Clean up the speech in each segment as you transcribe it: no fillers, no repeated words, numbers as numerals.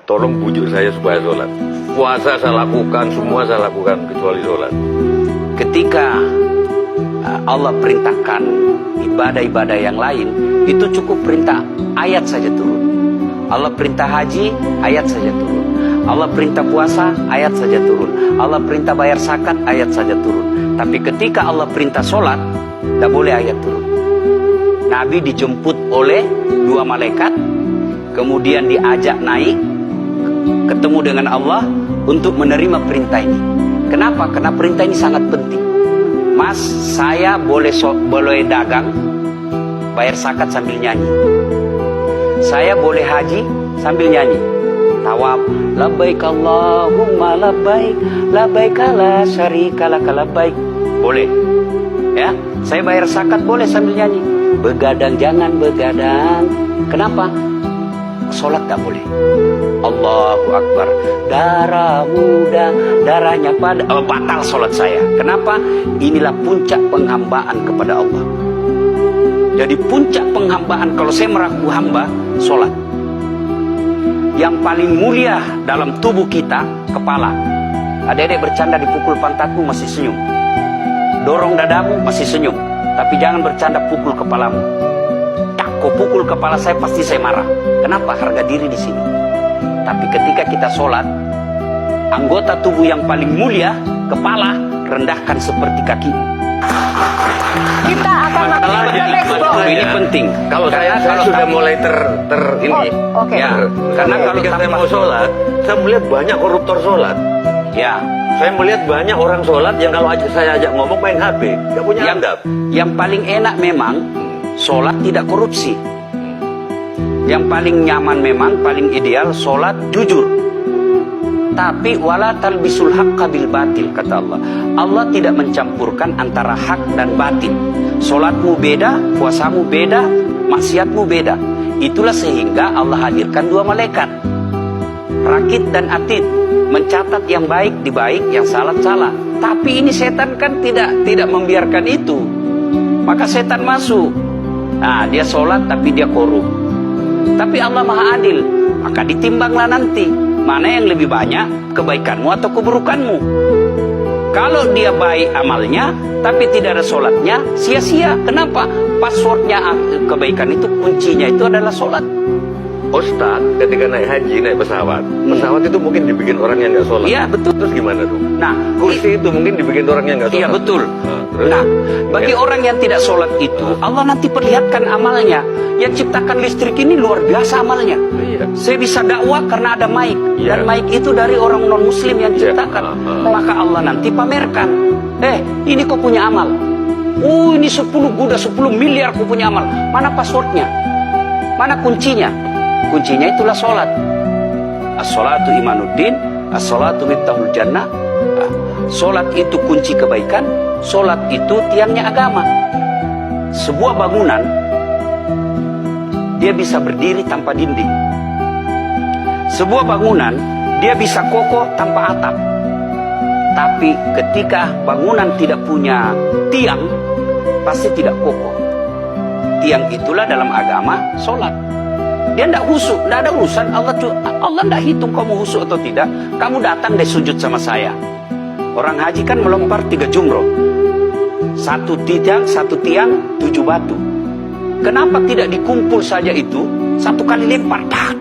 tolong bujuk saya supaya sholat. Puasa saya lakukan, semua saya lakukan kecuali sholat. Ketika Allah perintahkan ibadah-ibadah yang lain, itu cukup perintah ayat saja turun. Allah perintah haji, ayat saja turun. Allah perintah puasa, ayat saja turun. Allah perintah bayar zakat, ayat saja turun. Tapi ketika Allah perintah sholat, tidak boleh ayat turun. Nabi dijemput oleh 2 malaikat, kemudian diajak naik, ketemu dengan Allah untuk menerima perintah ini. Kenapa? Karena perintah ini sangat penting. Mas, saya boleh dagang, bayar zakat sambil nyanyi. Saya boleh haji sambil nyanyi. Tawaf, labbaik Allahumma labbaik, labbaik la syarika lak labbaik. Boleh. Ya, saya bayar zakat boleh sambil nyanyi. Begadang jangan begadang. Kenapa? Sholat tak boleh. Allahu Akbar. Darah muda, darahnya batal sholat saya. Kenapa? Inilah puncak penghambaan kepada Allah. Jadi puncak penghambaan kalau saya meraku hamba, sholat. Yang paling mulia dalam tubuh kita, kepala. Adik-adik bercanda dipukul pantatmu masih senyum. Dorong dadamu masih senyum. Tapi jangan bercanda pukul kepalamu. Tak, kau pukul kepala saya pasti saya marah. Kenapa? Harga diri di sini. Tapi ketika kita sholat, anggota tubuh yang paling mulia, kepala, rendahkan seperti kakimu. Kita akan Ini penting. Kalau saya sudah mulai ini. Oke. Ya, karena kalau saya mau sholat, saya melihat banyak koruptor sholat. ya, Saya melihat banyak orang sholat yang kalau saya ajak ngomong main HP, nggak punya adab. yang paling enak memang sholat tidak korupsi. Yang paling nyaman memang, paling ideal sholat jujur. Tapi wala talbisul haqqa bil batil, kata Allah. Allah tidak mencampurkan antara hak dan batil. Sholatmu beda, puasamu beda, maksiatmu beda. Itulah sehingga Allah hadirkan 2 malaikat, Rakit dan Atid, mencatat yang baik di baik, yang salah salah. Tapi ini setan kan tidak membiarkan itu. Maka setan masuk. Nah, dia sholat tapi dia korup. Tapi Allah Maha Adil, maka ditimbanglah nanti mana yang lebih banyak, kebaikanmu atau keburukanmu. Kalau dia baik amalnya tapi tidak ada sholatnya, sia-sia. Kenapa? Passwordnya kebaikan itu, kuncinya itu adalah sholat. Ustaz, ketika naik haji, naik pesawat itu mungkin dibikin orang yang nggak sholat. Iya, betul. Terus gimana tuh? Nah, Kursi itu mungkin dibikin orang yang nggak sholat. iya betul. Terus? Nah, bagi orang yang tidak sholat itu, Allah nanti perlihatkan amalnya. Yang ciptakan listrik ini luar biasa amalnya. Iya. Saya bisa dakwah karena ada mic. Iya. Dan mic itu dari orang non-muslim yang Iya. ciptakan. Maka Allah nanti pamerkan. Ini kau punya amal. Ini 10 miliar kau punya amal. Mana passwordnya? Mana kuncinya? Kuncinya itulah sholat. As-sholatu imanuddin, as-sholatu miftahul jannah. Sholat itu kunci kebaikan. Sholat itu tiangnya agama. Sebuah bangunan, dia bisa berdiri tanpa dinding. Sebuah bangunan, dia bisa kokoh tanpa atap. Tapi ketika bangunan tidak punya tiang, pasti tidak kokoh. Tiang itulah dalam agama sholat. Dia tidak husuk, tidak ada urusan. Allah tidak hitung kamu husuk atau tidak. Kamu datang deh sujud sama saya. Orang haji kan melempar 3 jumroh. 1 tiang, 7 batu. Kenapa tidak dikumpul saja itu? 1 kali lempar, tak.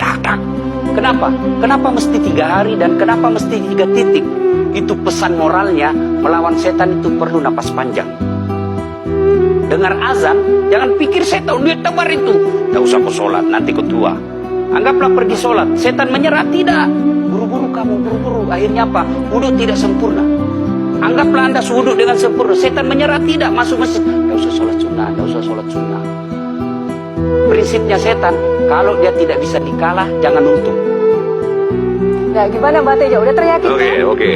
Kenapa? Kenapa mesti 3 hari dan kenapa mesti 3 titik? Itu pesan moralnya, melawan setan itu perlu napas panjang. Dengar azan, jangan pikir setan dia tebar itu. Tak usah kau sholat, nanti kau tua. Anggaplah pergi sholat, setan menyerah, tidak. Buru-buru kamu, buru-buru. Akhirnya apa? Wudhu tidak sempurna. Anggaplah anda wudhu dengan sempurna, setan menyerah, tidak. Masuk masjid, tak usah sholat sunnah, tak usah sholat sunnah. Prinsipnya setan, kalau dia tidak bisa dikalah, jangan untung. Nah, gimana Mbak Teja? Udah teryakin? Oke.